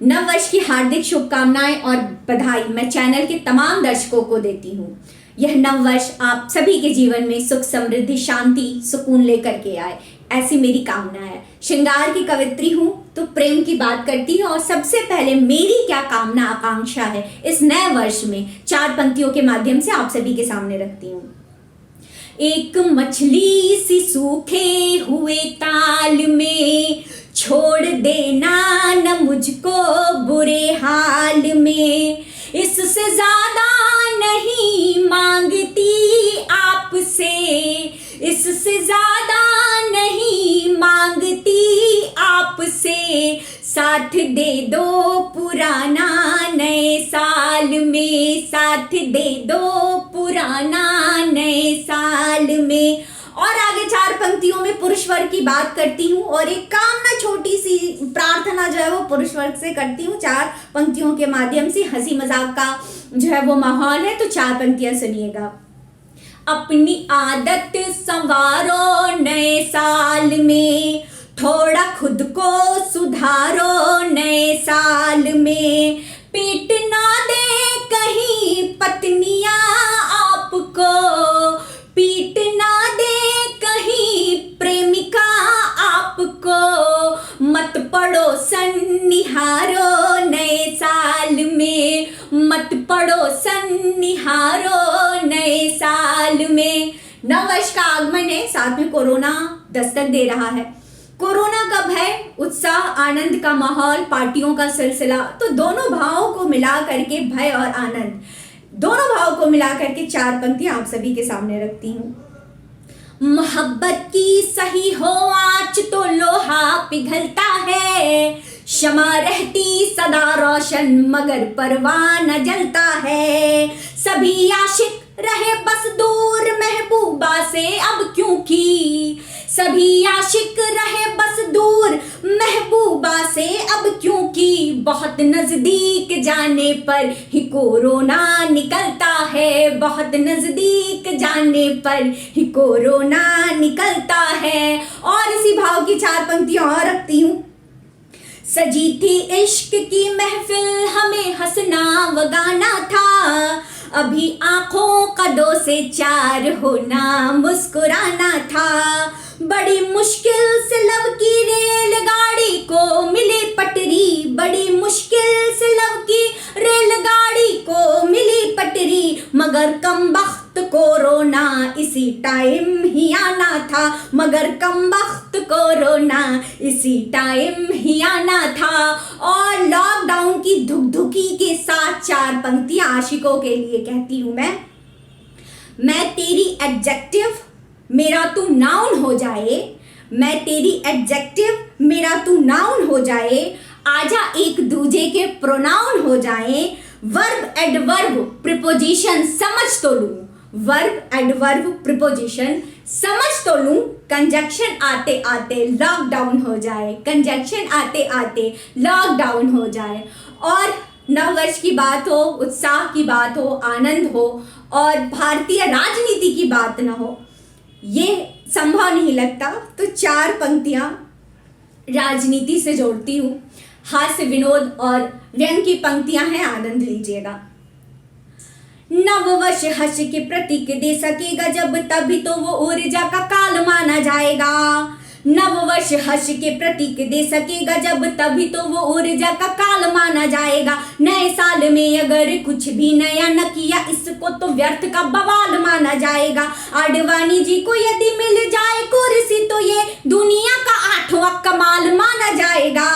नव वर्ष की हार्दिक शुभकामनाएं और बधाई मैं चैनल के तमाम दर्शकों को देती हूँ। यह नव वर्ष आप सभी के जीवन में सुख, समृद्धि, शांति, सुकून लेकर के आए, ऐसी मेरी कामना है। श्रृंगार की कवित्री हूँ तो प्रेम की बात करती हूँ और सबसे पहले मेरी क्या कामना आकांक्षा है इस नए वर्ष में 4 पंक्तियों के माध्यम से आप सभी के सामने रखती हूँ। एक मछली सी सूखे हुए ताल में, छोड़ देना न मुझको बुरे हाल में। इससे ज्यादा नहीं मांगती आपसे, इससे ज्यादा नहीं मांगती आपसे। साथ दे दो पुराना नए साल में, साथ दे दो पुराना नए साल में। और आगे 4 पंक्तियों में पुरुष वर्ग की बात करती हूँ और एक कामना, छोटी सी प्रार्थना जो है वो पुरुष वर्ग से करती हूँ। 4 पंक्तियों के माध्यम से हंसी मजाक का जो है वो माहौल है, तो 4 पंक्तियां सुनिएगा। अपनी आदत संवारो नए साल में, थोड़ा खुद को सुधारो नए साल में। पीट ना दे कहीं पत्नियां आपको, पीट ना दे कहीं प्रेमिका आपको। मत पड़ोसन निहारो नए साल में, मत पड़ोसन निहारो नए साल में। नव वर्ष का आगमन है, साथ में कोरोना दस्तक दे रहा है। कोरोना का भय, उत्साह, आनंद का माहौल, पार्टियों का सिलसिला, तो दोनों भावों को मिला करके, भय और आनंद दोनों भावों को मिला करके 4 पंक्तियां आप सभी के सामने रखती हूँ। मोहब्बत की सही हो आँच तो लोहा पिघलता है, क्षमा रहती सदा रोशन मगर परवाह न जलता है। सभी आशिक रहे बस दूर महबूबा से अब क्योंकि, सभी आशिक रहे बस दूर महबूबा से अब क्योंकि। बहुत नजदीक जाने पर ही कोरोना निकलता है, बहुत नजदीक जाने पर ही कोरोना निकलता है। और इसी भाव की 4 पंक्तियां और रखती हूँ। सजी थी इश्क की महफिल, हमें हंसना वगाना था। अभी आंखों का 2 से 4 होना मुस्कुराना था। बड़ी मुश्किल से लव की रेलगाड़ी को मिली पटरी, बड़ी मुश्किल से लव की रेलगाड़ी को मिली पटरी। मगर कमबख्त कोरोना इसी टाइम ही आना था, मगर कमबख्त कोरोना इसी टाइम ही आना था। और लॉकडाउन की धुकधुकी के साथ 4 पंक्तियां आशिकों के लिए कहती हूं मैं तेरी एडजेक्टिव मेरा तू नाउन हो जाए, मैं तेरी एडजेक्टिव मेरा तू नाउन हो जाए। आजा एक दूजे के प्रोनाउन हो जाए। वर्ब एडवर्ब प्रीपोजिशन समझ तो लूं, वर्ब एडवर्ब प्रीपोजिशन समझ तो लूं। कंजक्शन आते आते लॉकडाउन हो जाए, कंजक्शन आते आते लॉकडाउन हो जाए। और नव वर्ष की बात हो, उत्साह की बात हो, आनंद हो और भारतीय राजनीति की बात न हो, ये संभव नहीं लगता। तो 4 पंक्तियां राजनीति से जोड़ती हूँ। हास्य, विनोद और व्यंग की पंक्तियां हैं, आनंद लीजिएगा। नववर्ष हर्ष के प्रतीक दे सकेगा जब, तभी तो वो ऊर्जा का काल माना जाएगा। नववर्ष हर्ष के प्रतीक दे सकेगा जब, तभी तो वो ऊर्जा का काल माना जाएगा। नए साल में अगर कुछ भी नया न किया, इसको तो व्यर्थ का बवाल माना जाएगा। आडवाणी जी को यदि मिल जाए कुर्सी तो ये दुनिया का 8वां कमाल माना जाएगा।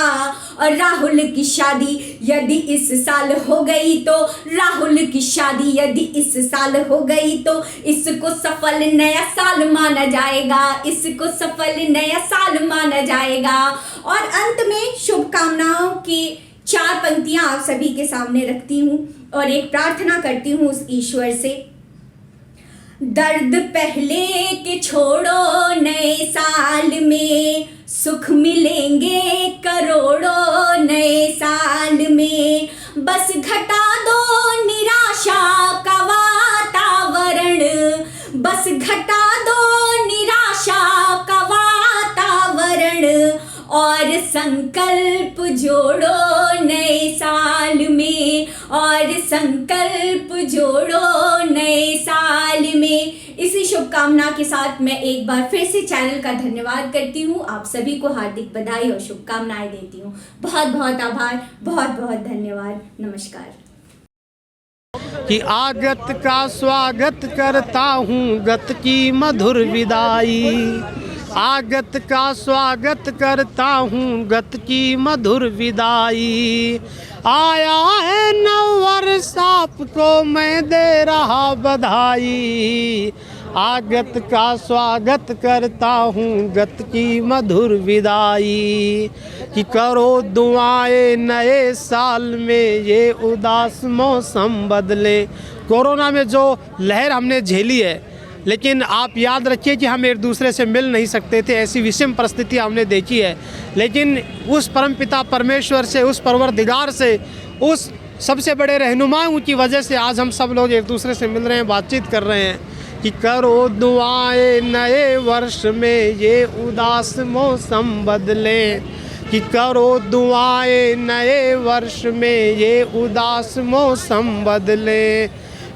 और राहुल की शादी यदि इस साल हो गई तो, राहुल की शादी यदि इस साल हो गई तो इसको सफल नया साल माना जाएगा, इसको सफल नया साल माना जाएगा। और अंत में शुभकामनाओं की 4 पंक्तियां आप सभी के सामने रखती हूँ और एक प्रार्थना करती हूँ उस ईश्वर से। दर्द पहले के छोड़ो, नए साल में सुख मिलेंगे करोड़ों नए साल में। बस घटा दो निराशा का वातावरण, बस घटा दो निराशा का वातावरण। और संकल्प जोड़ो नए साल में, और संकल्प जोड़ो नए साल में। इसी शुभकामना के साथ मैं एक बार फिर से चैनल का धन्यवाद करती हूँ। आप सभी को हार्दिक बधाई और शुभकामनाएं देती हूँ। बहुत बहुत आभार, बहुत बहुत धन्यवाद। नमस्कार। कि आगत का स्वागत करता हूँ, गत की मधुर विदाई। आगत का स्वागत करता हूँ, गत की मधुर विदाई। आया है नव वर्ष आपको मैं दे रहा बधाई। आगत का स्वागत करता हूँ, गत की मधुर विदाई। कि करो दुआएं नए साल में ये उदास मौसम बदले। कोरोना में जो लहर हमने झेली है, लेकिन आप याद रखिए कि हम एक दूसरे से मिल नहीं सकते थे, ऐसी विषम परिस्थिति हमने देखी है। लेकिन उस परमपिता परमेश्वर से, उस परवरदिगार से, उस सबसे बड़े रहनुमाओं की वजह से आज हम सब लोग एक दूसरे से मिल रहे हैं, बातचीत कर रहे हैं। कि करो दुआएं नए वर्ष में ये उदास मौसम बदले। कि करो दुआएं नए वर्ष में ये उदास मौसम बदले।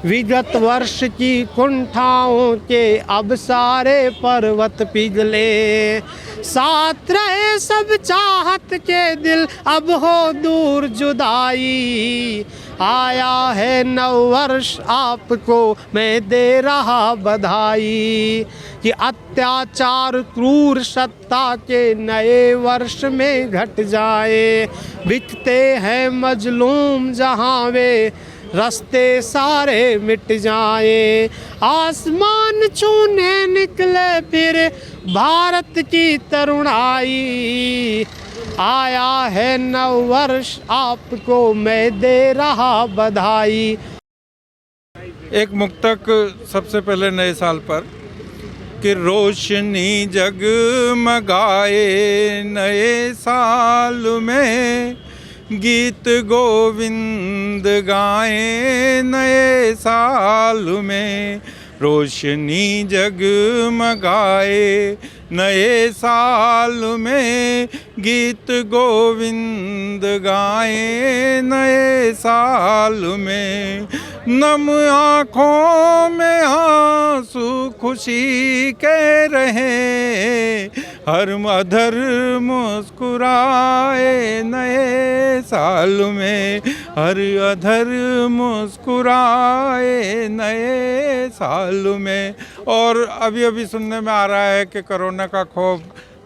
विगत वर्ष की कुंठाओं के अब सारे पर्वत पिघले। साथ रहे सब चाहत के दिल अब हो दूर जुदाई। आया है नव वर्ष आपको मैं दे रहा बधाई। कि अत्याचार क्रूर सत्ता के नए वर्ष में घट जाए। बिकते हैं मजलूम जहाँ वे रास्ते सारे मिट जाए। आसमान छूने निकले फिर भारत की तरुणाई। आया है नव वर्ष आपको मैं दे रहा बधाई। एक मुक्तक सबसे पहले नए साल पर कि रोशनी जगमगाए नए साल में, गीत गोविंद गाए नए साल में। रोशनी जगमगाए नए साल में, गीत गोविंद गाए नए साल में। नम आँखों में आंसू खुशी के रहे, हर मधर मुस्कुराए नए साल में, हर अधर मुस्कुराए नए साल में। और अभी अभी सुनने में आ रहा है कि कोरोना का खौफ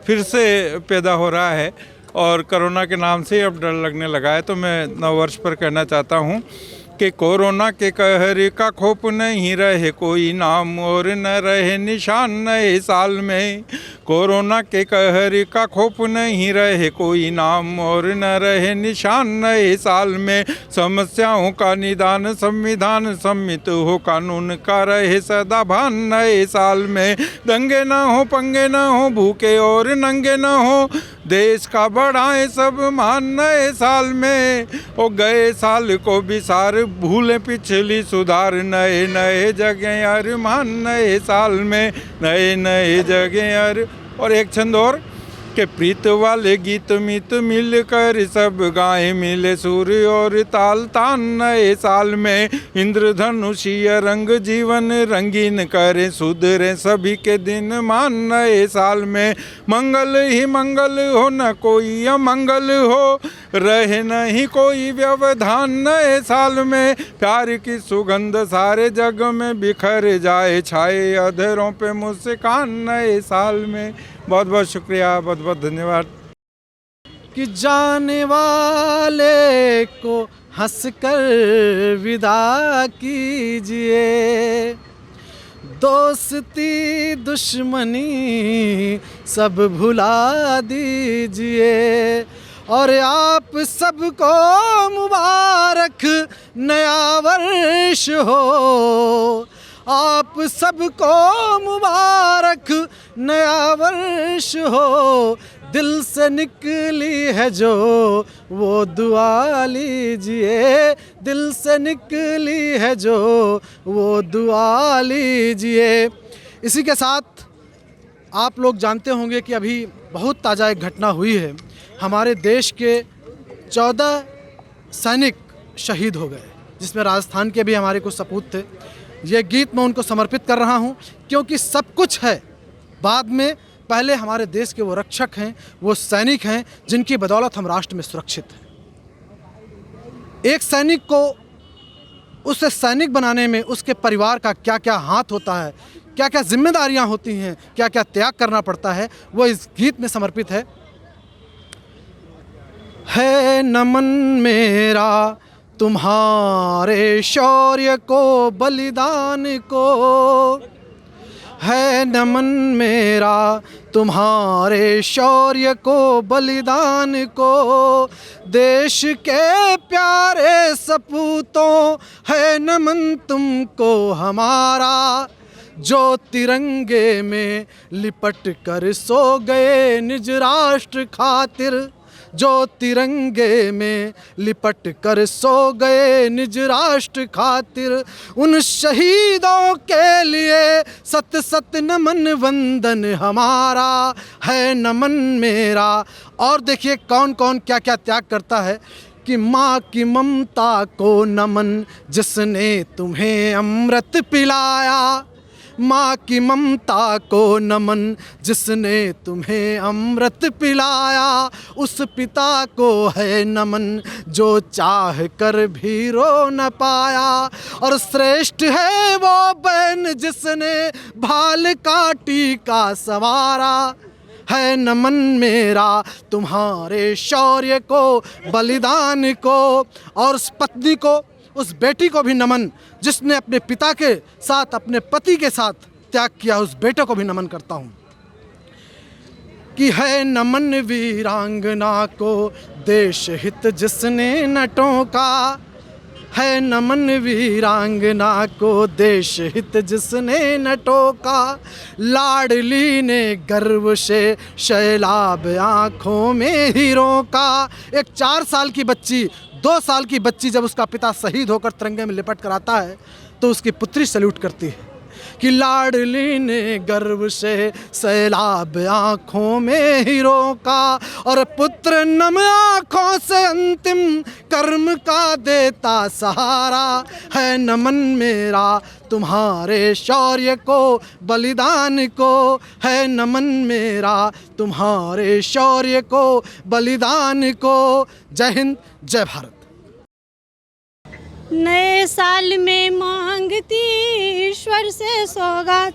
फिर से पैदा हो रहा है और कोरोना के नाम से अब डर लगने लगा है। तो मैं नव वर्ष पर कहना चाहता हूँ कि कोरोना के कहर का खौफ नहीं रहे कोई नाम और न रहे निशान नए साल में। कोरोना के कहर का खौफ नहीं रहे कोई नाम और न रहे निशान नए साल में। समस्याओं का निदान संविधान सम्मित हो, कानून का रहे सदा भान नए साल में। दंगे ना हो, पंगे ना हो, भूखे और नंगे ना हो, देश का बढ़ाए सब मान नए साल में। ओ गए साल को विसार भूले पिछली सुधार, नए नए जगह अरमान नए साल में, नए नए जगह अर। और एक छंद और कि प्रीत वाले गीत मित मिल कर सब गाएं मिले सुर और ताल तान नए साल में। इंद्रधनुषीय रंग जीवन रंगीन करे, सुधरे सभी के दिन मान नए साल में। मंगल ही मंगल हो, न कोई अमंगल हो, रहे नहीं कोई व्यवधान नए साल में। प्यार की सुगंध सारे जग में बिखर जाए, छाए अधरों पे मुस्कान नए साल में। बहुत बहुत शुक्रिया, बहुत बहुत धन्यवाद। कि जाने वाले को हंसकर विदा कीजिए, दोस्ती दुश्मनी सब भुला दीजिए। और आप सबको मुबारक नया वर्ष हो, आप सबको मुबारक नया वर्ष हो। दिल से निकली है जो वो दुआ लीजिए, दिल से निकली है जो वो दुआ लीजिए। इसी के साथ आप लोग जानते होंगे कि अभी बहुत ताज़ा एक घटना हुई है हमारे देश के 14 सैनिक शहीद हो गए, जिसमें राजस्थान के भी हमारे कुछ सपूत थे। ये गीत मैं उनको समर्पित कर रहा हूँ, क्योंकि सब कुछ है बाद में, पहले हमारे देश के वो रक्षक हैं, वो सैनिक हैं जिनकी बदौलत हम राष्ट्र में सुरक्षित हैं। एक सैनिक को उसे सैनिक बनाने में उसके परिवार का क्या क्या हाथ होता है, क्या क्या जिम्मेदारियां होती हैं, क्या क्या त्याग करना पड़ता है, वो इस गीत में समर्पित है नमन मेरा तुम्हारे शौर्य को, बलिदान को, है नमन मेरा तुम्हारे शौर्य को, बलिदान को, देश के प्यारे सपूतों, है नमन तुमको हमारा, जो तिरंगे में लिपट कर सो गए निज राष्ट्र खातिर, जो तिरंगे में लिपट कर सो गए निज राष्ट्र खातिर, उन शहीदों के लिए सत सत नमन वंदन हमारा, है नमन मेरा। और देखिए कौन कौन क्या क्या त्याग करता है कि माँ की ममता को नमन, जिसने तुम्हें अमृत पिलाया, माँ की ममता को नमन, जिसने तुम्हें अमृत पिलाया, उस पिता को है नमन, जो चाह कर भी रो न पाया, और श्रेष्ठ है वो बहन जिसने भाल का टीका सवारा, है नमन मेरा तुम्हारे शौर्य को, बलिदान को। और उस पत्नी को, उस बेटी को भी नमन, जिसने अपने पिता के साथ, अपने पति के साथ त्याग किया, उस बेटे को भी नमन करता हूँ कि है नमन वीरांगना को, देश हित जिसने न टोका, है नमन वीरांगना को, देश हित जिसने न टोका, लाडली ने गर्व से शैलाब आँखों में हीरों का। एक 4 साल की बच्ची, 2 साल की बच्ची जब उसका पिता शहीद होकर तिरंगे में लिपट कर आता है तो उसकी पुत्री सैल्यूट करती है कि लाडली ने गर्व से सैलाब आँखों में हीरों का, और पुत्र नम आँखों से अंतिम कर्म का देता सहारा, है नमन मेरा तुम्हारे शौर्य को, बलिदान को, है नमन मेरा तुम्हारे शौर्य को, बलिदान को। जय हिंद, जय भारत। नए साल में मांगती ईश्वर से सौगात,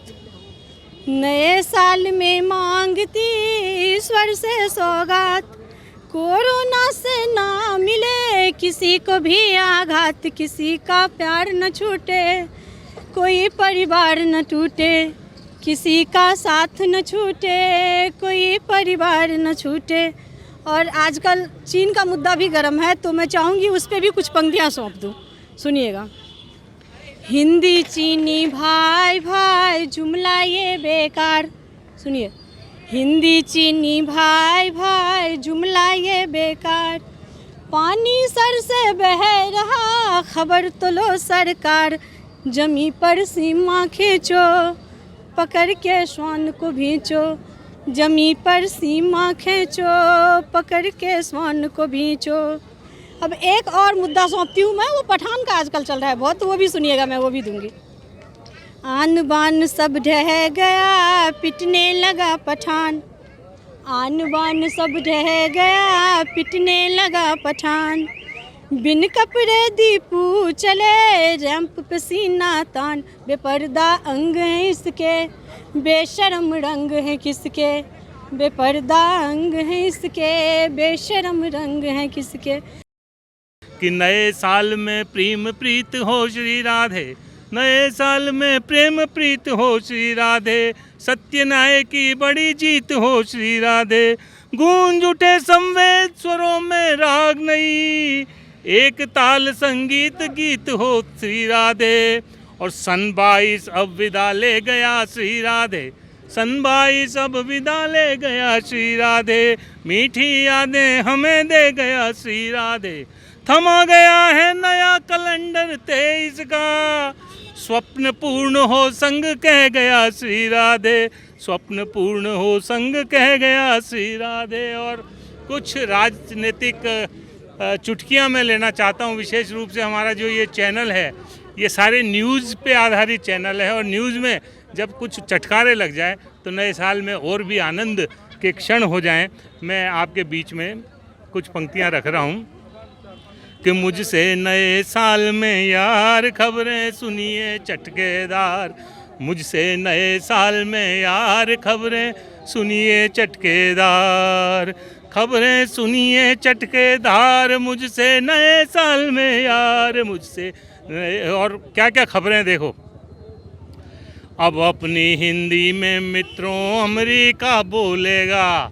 नए साल में मांगती ईश्वर से सौगात, कोरोना से ना मिले किसी को भी आघात, किसी का प्यार न छूटे, कोई परिवार न टूटे, किसी का साथ न छूटे, कोई परिवार न छूटे। और आजकल चीन का मुद्दा भी गर्म है, तो मैं चाहूँगी उस पर भी कुछ पंक्तियाँ सौंप दूँ, सुनिएगा। हिंदी चीनी भाई भाई जुमला ये बेकार, सुनिए। हिंदी चीनी भाई भाई जुमला ये बेकार, पानी सर से बह रहा खबर तो लो सरकार, जमी पर सीमा खींचो पकड़ के श्वान को भींचो, जमी पर सीमा खींचो पकड़ के श्वान को भींचो। अब एक और मुद्दा सौंपती हूँ मैं, वो पठान का आजकल चल रहा है बहुत, तो वो भी सुनिएगा, मैं वो भी दूंगी। आन बान सब ढह गया पिटने लगा पठान, आन बान सब ढह गया पिटने लगा पठान, बिन कपड़े दीपू चले रैंप पे सीना तान, बेपर्दा अंग है इसके बेशर्म रंग है किसके, बेपर्दा अंग है इसके बेशर्म रंग है किसके। कि नए साल में प्रेम प्रीत हो श्री राधे, नए साल में प्रेम प्रीत हो श्री राधे, सत्य न्याय की बड़ी जीत हो श्री राधे, गूंज उठे संवेद स्वरों में राग नहीं, एक ताल संगीत गीत हो श्री राधे। और सन 22 अब विदा ले गया श्री राधे, सन 22 अब विदा ले गया श्री राधे, मीठी यादें हमें दे गया श्री राधे, थमा गया है नया कैलेंडर 23 का, स्वप्न पूर्ण हो संग कह गया श्री राधे, स्वप्न पूर्ण हो संग कह गया श्री राधे। और कुछ राजनीतिक चुटकियां मैं लेना चाहता हूं। विशेष रूप से हमारा जो ये चैनल है ये सारे न्यूज़ पे आधारित चैनल है और न्यूज़ में जब कुछ चटकारे लग जाए तो नए साल में और भी आनंद के क्षण हो जाएं। मैं आपके बीच में कुछ पंक्तियां रख रहा हूं कि मुझसे नए साल में यार खबरें सुनिए चटकेदार, मुझसे नए साल में यार खबरें सुनिए चटकेदार, खबरें सुनिए चटकेदार, मुझसे नए साल में यार, मुझसे और क्या क्या खबरें देखो। अब अपनी हिंदी में मित्रों अमेरिका बोलेगा।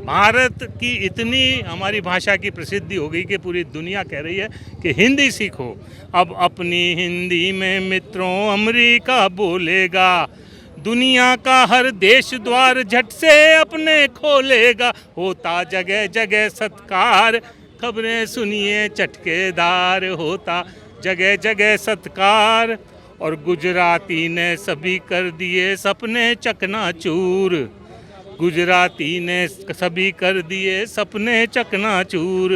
भारत की इतनी हमारी भाषा की प्रसिद्धि हो गई कि पूरी दुनिया कह रही है कि हिंदी सीखो। अब अपनी हिंदी में मित्रों अमेरिका बोलेगा, दुनिया का हर देश द्वार झट से अपने खोलेगा, होता जगह जगह सत्कार, खबरें सुनिए चटकेदार, होता जगह जगह सत्कार। और गुजराती ने सभी कर दिए सपने चकनाचूर, गुजराती ने सभी कर दिए सपने चकनाचूर,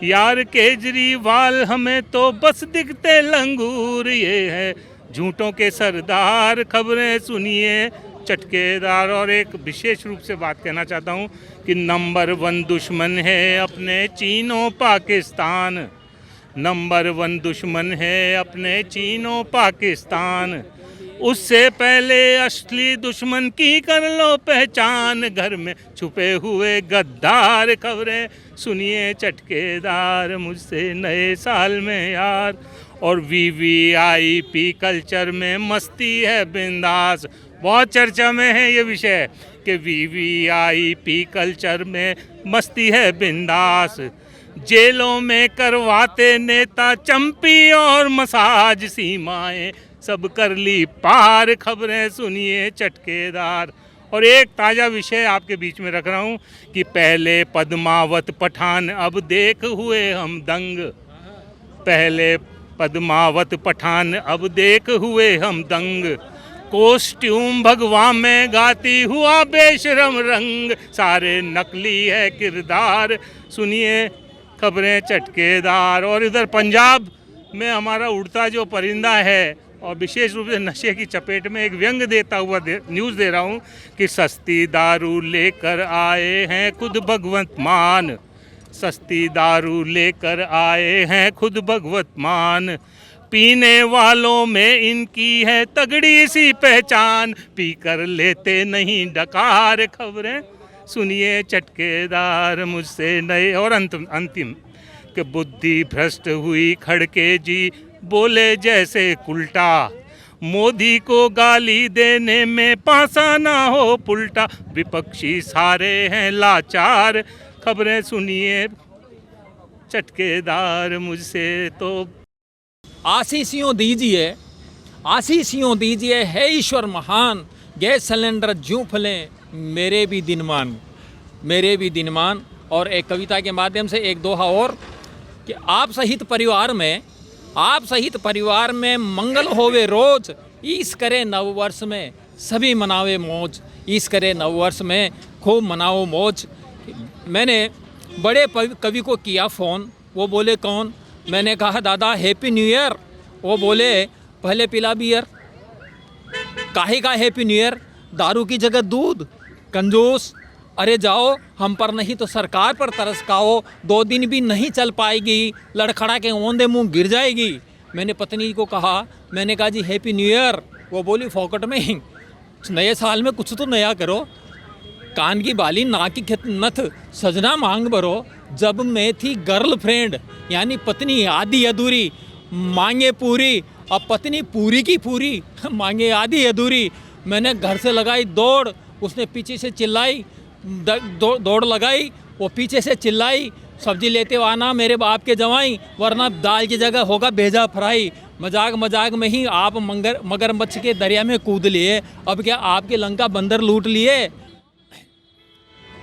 यार केजरीवाल हमें तो बस दिखते लंगूर, ये है झूठों के सरदार, खबरें सुनिए चटकेदार। और एक विशेष रूप से बात कहना चाहता हूँ कि नंबर 1 दुश्मन है अपने चीनो पाकिस्तान, नंबर 1 दुश्मन है अपने चीनो पाकिस्तान, उससे पहले असली दुश्मन की कर लो पहचान, घर में छुपे हुए गद्दार, खबरें सुनिए चटकेदार, मुझसे नए साल में यार। और VVIP कल्चर में मस्ती है बिंदास, बहुत चर्चा में है ये विषय कि VVIP कल्चर में मस्ती है बिंदास, जेलों में करवाते नेता चंपी और मसाज, सीमाएं सब कर ली पार, खबरें सुनिए चटकेदार। और एक ताज़ा विषय आपके बीच में रख रहा हूँ कि पहले पद्मावत पठान अब देख हुए हम दंग, पहले पद्मावत पठान अब देख हुए हम दंग, कॉस्ट्यूम भगवा में गाती हुआ बेशरम रंग, सारे नकली है किरदार, सुनिए खबरें चटकेदार। और इधर पंजाब में हमारा उड़ता जो परिंदा है और विशेष रूप से नशे की चपेट में एक व्यंग देता हुआ न्यूज़ दे रहा हूँ कि सस्ती दारू लेकर आए हैं खुद भगवंत मान, सस्ती दारू लेकर आए हैं खुद भगवत मान, पीने वालों में इनकी है तगड़ी सी पहचान, पी कर लेते नहीं डकार, खबरें सुनिए चटकेदार, मुझसे नए। और अंतिम कि बुद्धि भ्रष्ट हुई खड़के जी बोले जैसे उल्टा, मोदी को गाली देने में पासा ना हो पुल्टा, विपक्षी सारे हैं लाचार, खबरें सुनिए चटकेदार, मुझसे तो आशीषियों दीजिए, आशीषियों दीजिए, है ईश्वर महान, गैस सिलेंडर ज्यों फलें मेरे भी दिनमान, मेरे भी दिनमान। और एक कविता के माध्यम से एक दोहा और कि आप सहित परिवार में, आप सहित परिवार में मंगल होवे रोज, ईस करे नववर्ष में सभी मनावे मौज, ईस करे नववर्ष में खूब मनाओ मौज। मैंने बड़े कवि को किया फ़ोन, वो बोले कौन, मैंने कहा दादा हैप्पी न्यू ईयर, वो बोले पहले पिला बियर, काहे का हैप्पी न्यू ईयर, दारू की जगह दूध, कंजूस, अरे जाओ हम पर नहीं तो सरकार पर तरस खाओ, 2 दिन भी नहीं चल पाएगी, लड़खड़ा के ओंधे मुंह गिर जाएगी। मैंने पत्नी को कहा, मैंने कहा जी हैप्पी न्यू ईयर, वो बोली फोकट में, नए साल में कुछ तो नया करो, कान की बाली नाक की नथ सजना मांग भरो, जब मैं थी गर्लफ्रेंड यानी पत्नी आधी अधूरी, मांगे पूरी, अब पत्नी पूरी की पूरी मांगे आधी अधूरी। मैंने घर से लगाई दौड़, उसने पीछे से चिल्लाई, दौड़ लगाई, वो पीछे से चिल्लाई, सब्जी लेते हो आना मेरे बाप के जवाई, वरना दाल की जगह होगा भेजा फ्राई। मजाक मजाक में ही आप मगरमच्छ के दरिया में कूद लिए, अब क्या आपके लंका बंदर लूट लिए।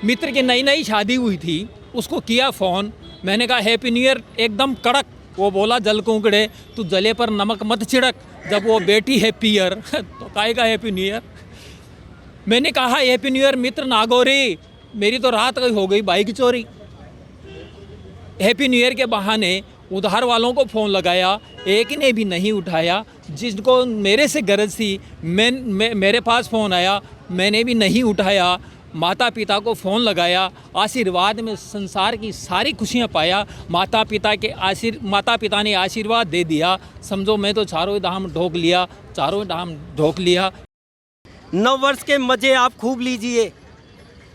मित्र की नई नई शादी हुई थी, उसको किया फ़ोन, मैंने कहा हैप्पी न्यू ईयर, एकदम कड़क। वो बोला जल कुंकड़े तू जले पर नमक मत छिड़क, जब वो बेटी हैप्पी ईयर तो काहे का हैप्पी न्यू ईयर। मैंने कहा हैप्पी न्यू ईयर मित्र नागौरी, मेरी तो रात हो गई बाइक चोरी, हैप्पी न्यू ईयर के बहाने उधार वालों को फ़ोन लगाया, एक ने भी नहीं उठाया। जिसको मेरे से गरज थी मेरे पास फ़ोन आया, मैंने भी नहीं उठाया। माता पिता को फ़ोन लगाया, आशीर्वाद में संसार की सारी खुशियाँ पाया। माता पिता ने आशीर्वाद दे दिया। समझो मैं तो चारों धाम ढोक लिया। नव वर्ष के मज़े आप खूब लीजिए,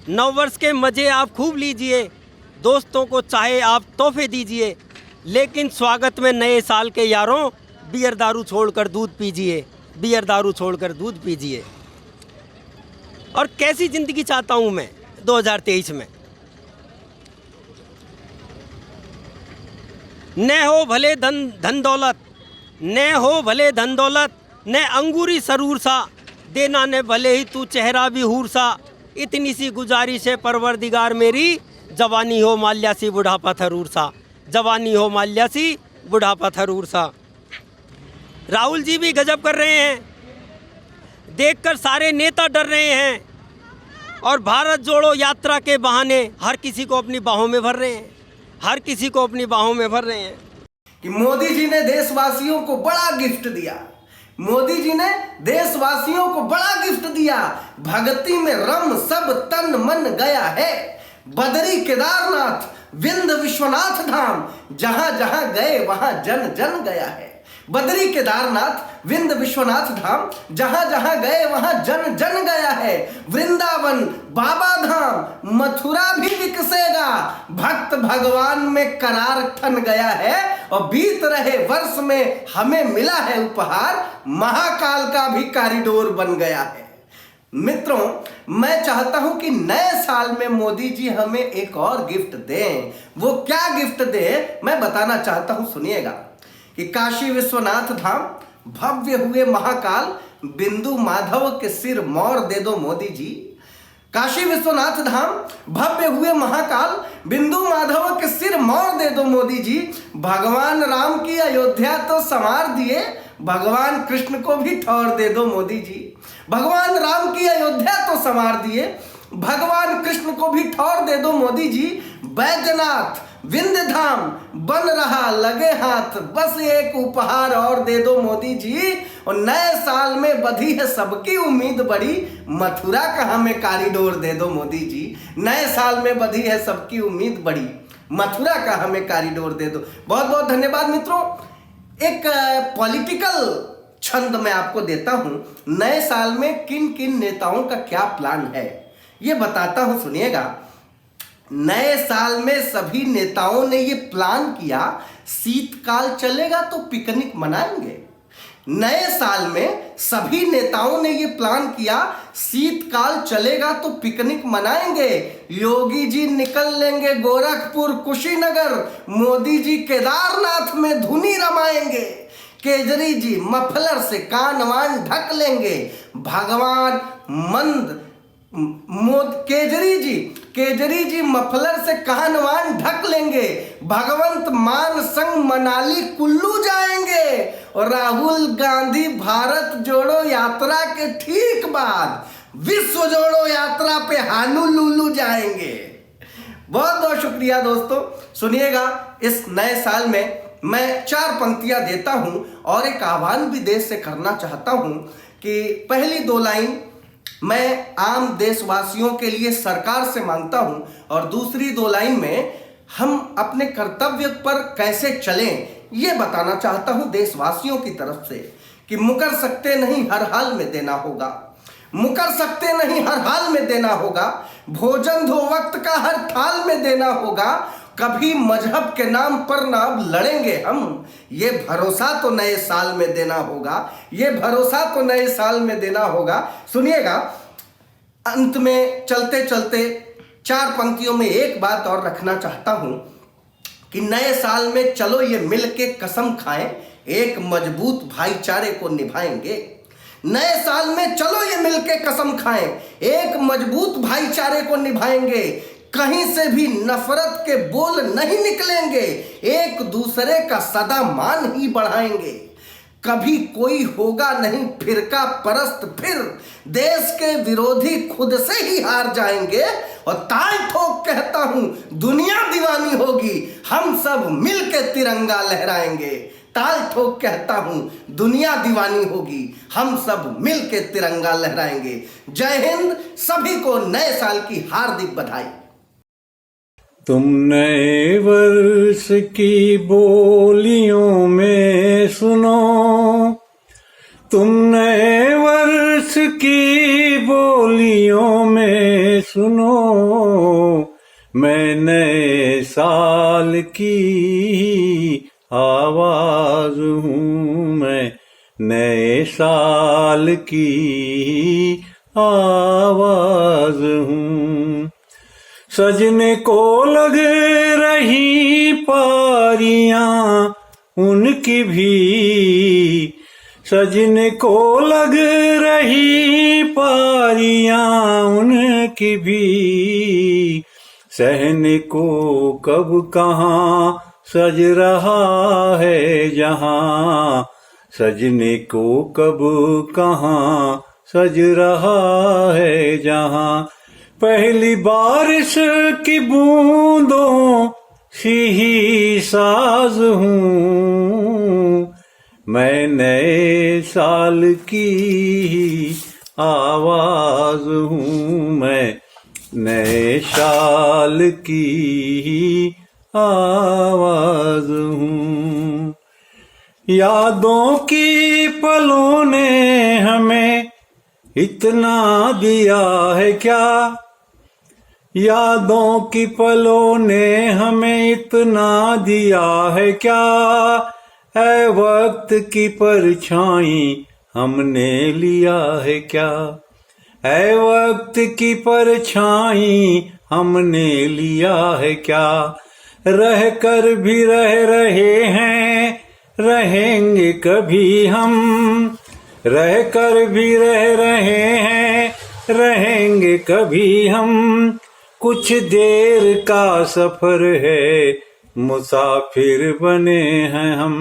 नव वर्ष के मज़े आप खूब लीजिए। दोस्तों को चाहे आप तोहफे दीजिए, लेकिन स्वागत में नए साल के यारों बियर दारू छोड़कर दूध पीजिए, बियर दारू छोड़कर दूध पीजिए। और कैसी ज़िंदगी चाहता हूँ मैं 2023 में, न हो भले धन दौलत, न हो भले धन दौलत, न अंगूरी सरूर सा, देना ने भले ही तू चेहरा भी हूर सा। इतनी सी गुजारिश है परवरदिगार मेरी, जवानी हो माल्या सी बुढ़ापा थरूर सा, जवानी हो माल्या सी बुढ़ापा थरूर सा। राहुल जी भी गजब कर रहे हैं, देखकर सारे नेता डर रहे हैं और भारत जोड़ो यात्रा के बहाने हर किसी को अपनी बाहों में भर रहे हैं, हर किसी को अपनी बाहों में भर रहे हैं। कि मोदी जी ने देशवासियों को बड़ा गिफ्ट दिया, मोदी जी ने देशवासियों को बड़ा गिफ्ट दिया। भक्ति में रम सब तन मन गया है, बदरी केदारनाथ विंध्य विश्वनाथ धाम, जहां जहां गए वहां जन जन गया है। बदरी केदारनाथ विंध्य विश्वनाथ धाम, जहां जहां गए वहां जन जन गया है। वृंदावन बाबा धाम मथुरा भी विकसेगा, भक्त भगवान में करार ठन गया है। और बीत रहे वर्ष में हमें मिला है उपहार, महाकाल का भी कॉरिडोर बन गया है। मित्रों, मैं चाहता हूं कि नए साल में मोदी जी हमें एक और गिफ्ट दें। वो क्या गिफ्ट दे मैं बताना चाहता हूं, सुनिएगा। कि काशी विश्वनाथ धाम भव्य हुए महाकाल, बिंदु माधव के सिर मोर दे दो मोदी जी। काशी विश्वनाथ धाम भव्य हुए महाकाल, बिंदु माधव के सिर मोर दे दो मोदी जी। भगवान राम की अयोध्या तो संवार दिए, भगवान कृष्ण को भी ठौर दे दो मोदी जी। भगवान राम की अयोध्या तो संवार दिए, भगवान कृष्ण को भी ठौर दे दो मोदी जी। बैजनाथ विंध्य धाम बन रहा लगे हाथ, बस एक उपहार और दे दो मोदी जी। और नए साल में बधी है सबकी उम्मीद बड़ी, मथुरा का हमें कॉरिडोर दे दो मोदी जी। नए साल में बधी है सबकी उम्मीद बड़ी, मथुरा का हमें कॉरिडोर दे दो। बहुत बहुत धन्यवाद मित्रों। एक पॉलिटिकल छंद मैं आपको देता हूं, नए साल में किन किन नेताओं का क्या प्लान है ये बताता हूं, सुनिएगा। नए साल में सभी नेताओं ने ये प्लान किया, शीतकाल चलेगा तो पिकनिक मनाएंगे। नए साल में सभी नेताओं ने ये प्लान किया, शीतकाल चलेगा तो पिकनिक मनाएंगे। योगी जी निकल लेंगे गोरखपुर कुशीनगर, मोदी जी केदारनाथ में धुनी रमाएंगे। केजरी जी मफलर से कान वान ढक लेंगे, भगवान मंद केजरी जी मफलर से कान वान ढक लेंगे। भगवंत मान संग मनाली कुल्लू जाएंगे। और राहुल गांधी भारत जोड़ो यात्रा के ठीक बाद विश्व जोड़ो यात्रा पे हानूलुलु जाएंगे। बहुत बहुत शुक्रिया दोस्तों। सुनिएगा, इस नए साल में मैं 4 पंक्तियां देता हूं और एक आह्वान भी देश से करना चाहता हूं कि पहली 2 लाइन मैं आम देशवासियों के लिए सरकार से मांगता हूं और दूसरी 2 लाइन में हम अपने कर्तव्य पर कैसे चलें ये बताना चाहता हूं देशवासियों की तरफ से। कि मुकर सकते नहीं हर हाल में देना होगा, मुकर सकते नहीं हर हाल में देना होगा। भोजन 2 वक्त का हर थाल में देना होगा। कभी मजहब के नाम पर ना अब लड़ेंगे हम, ये भरोसा तो नए साल में देना होगा, ये भरोसा तो नए साल में देना होगा। सुनिएगा, अंत में चलते चलते 4 पंक्तियों में एक बात और रखना चाहता हूं कि नए साल में चलो ये मिल के कसम खाएं, एक मजबूत भाईचारे को निभाएंगे। नए साल में चलो ये मिल के कसम खाएं, एक मजबूत भाईचारे को निभाएंगे। कहीं से भी नफरत के बोल नहीं निकलेंगे, एक दूसरे का सदा मान ही बढ़ाएंगे। कभी कोई होगा नहीं फिरका परस्त, फिर देश के विरोधी खुद से ही हार जाएंगे। और ताल ठोक कहता हूं दुनिया दीवानी होगी, हम सब मिलके तिरंगा लहराएंगे। ताल ठोक कहता हूं दुनिया दीवानी होगी, हम सब मिलके तिरंगा लहराएंगे। जय हिंद, सभी को नए साल की हार्दिक बधाई। तुम नए वर्ष की बोलियों में सुनो, तुम नए वर्ष की बोलियों में सुनो, मैं नए साल की आवाज हूँ, मैं नए साल की आवाज हूँ। सजने को लग रही पारियां उनकी भी, सजने को लग रही पारियां उनकी भी, सहने को कब कहाँ सज रहा है जहां, सजने को कब कहाँ सज रहा है जहां। पहली बारिश की बूंदों सी ही साज हूँ, मैं नए साल की आवाज हूँ, मैं नए साल की आवाज हूँ। यादों की पलों ने हमें इतना दिया है क्या, यादों की पलों ने हमें इतना दिया है क्या, ऐ वक्त की परछाई हमने लिया है क्या, ऐ वक्त की परछाई हमने लिया है क्या। रह कर भी रह रहे हैं, रहेंगे कभी हम, रह कर भी रह रहे हैं, रहेंगे कभी हम। कुछ देर का सफर है, मुसाफिर बने हैं हम,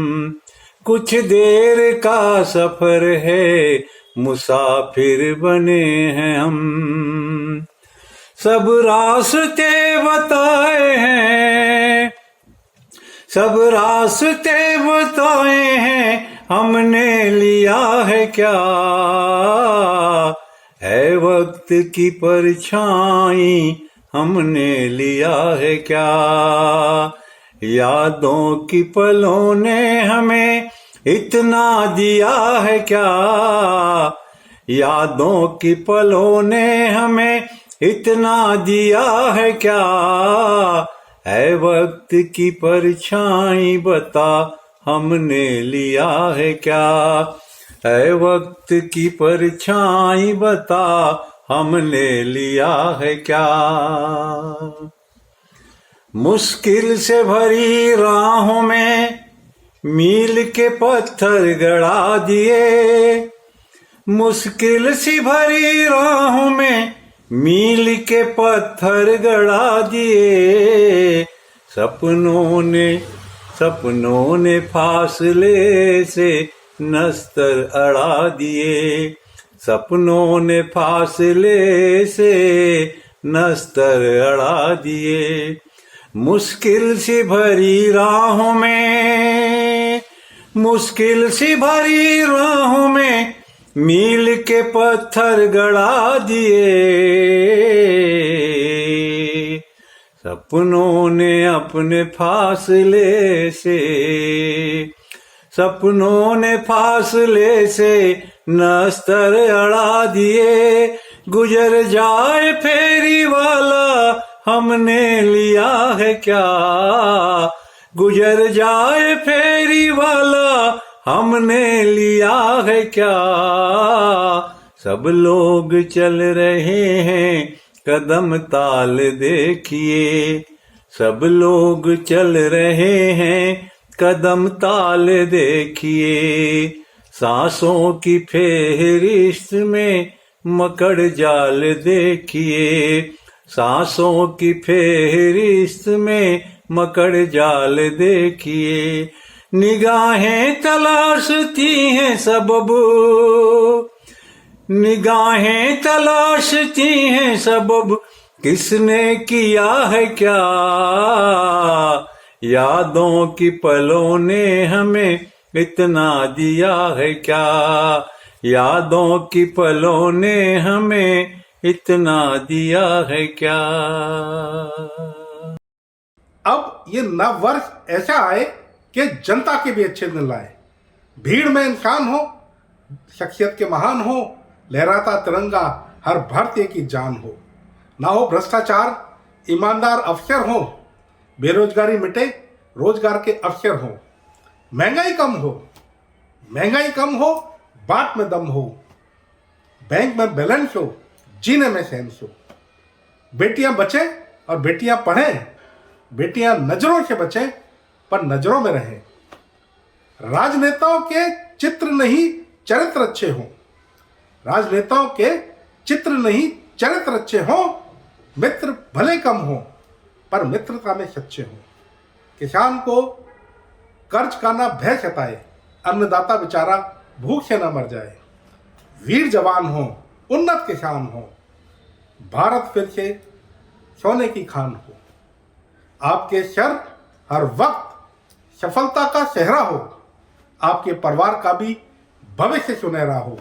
कुछ देर का सफर है, मुसाफिर बने हैं हम। सब रास्ते बताए हैं, सब रास्ते बताए हैं, हमने लिया है क्या, है वक्त की परछाई हमने लिया है क्या। यादों की पलों ने हमें इतना दिया है क्या, यादों की पलों ने हमें इतना दिया है क्या, है वक्त की परछाई बता हमने लिया है क्या, है वक्त की परछाई बता हमने लिया है क्या। मुश्किल से भरी राहों में मील के पत्थर गड़ा दिए, मुश्किल सी भरी राहों में मील के पत्थर गड़ा दिए। सपनों ने फासले से नस्तर अड़ा दिए, सपनों ने फासले से नस्तर अड़ा दिए। मुश्किल सी भरी राहों में, मुश्किल सी भरी राहों में मील के पत्थर गड़ा दिए। सपनों ने अपने फासले से, सपनों ने फासले से नस्तर अड़ा दिए। गुजर जाए फेरी वाला हमने लिया है क्या, गुजर जाए फेरी वाला हमने लिया है क्या। सब लोग चल रहे हैं कदम ताल देखिए, सब लोग चल रहे हैं कदम ताल देखिए। सांसों की फेहरिस्त में मकड़ जाल देखिए, सांसों की फेहरिस्त में मकड़ जाल देखिए। निगाहें तलाशती हैं सबब, निगाहें तलाशती हैं सबब, किसने किया है क्या, यादों की पलों ने हमें इतना दिया है क्या, यादों की पलों ने हमें इतना दिया है क्या। अब ये नव वर्ष ऐसा आए कि जनता के भी अच्छे दिन लाए। भीड़ में इंसान हो, शख्सियत के महान हो, लहराता तिरंगा हर भारतीय की जान हो। ना हो भ्रष्टाचार, ईमानदार अफसर हो, बेरोजगारी मिटे, रोजगार के अवसर हो। महंगाई कम हो, महंगाई कम हो, बात में दम हो, बैंक में बैलेंस हो, जीने में सेंस हो। बेटियां बचें और बेटियां पढ़ें, बेटियां नजरों से बचें पर नजरों में रहें। राजनेताओं के चित्र नहीं चरित्र अच्छे हों, राजनेताओं के चित्र नहीं चरित्र अच्छे हों। मित्र भले कम हों पर मित्रता में सच्चे हों। किसान को कर्ज का ना भय सताए, अन्नदाता बेचारा भूख से ना मर जाए। वीर जवान हो, उन्नत किसान हो, भारत फिर से सोने की खान हो। आपके सर हर वक्त सफलता का सेहरा हो, आपके परिवार का भी भविष्य सुनहरा हो।